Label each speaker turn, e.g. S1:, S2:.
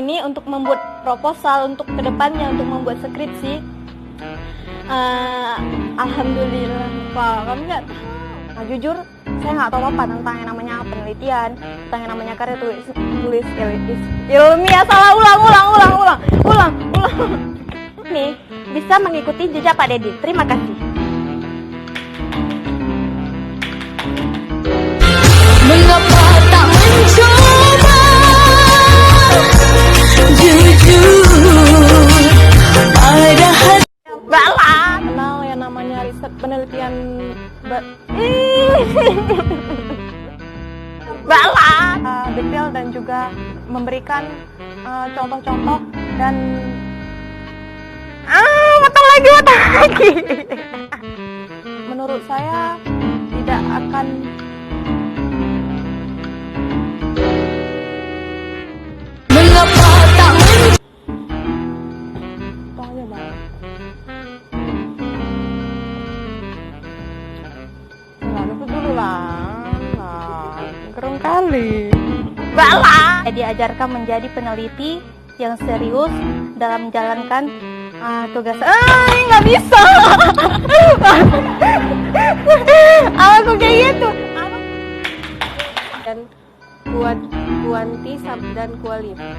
S1: Ini untuk membuat proposal untuk kedepannya, untuk membuat skripsi. Alhamdulillah, Pak, kami nggak tahu. Nah, jujur, saya nggak tahu apa tentang yang namanya penelitian, tentang yang namanya karya tulis ilmiah. Salah, ulang. Ini bisa mengikuti jejak Pak Dedi. Terima kasih.
S2: Mengapa tak mencoba jujur pada hati?
S1: Bala kenal yang namanya riset penelitian Bala detail dan juga memberikan contoh-contoh dan matang lagi. Menurut saya tidak akan
S2: Mengapa tak
S1: aja Bang. Nggak dulu lah. Gerung kali. Bala. Diajarkan menjadi peneliti yang serius dalam menjalankan tugas. Nggak bisa. Aku kayak gitu. Dan kuanti dan kualitatif.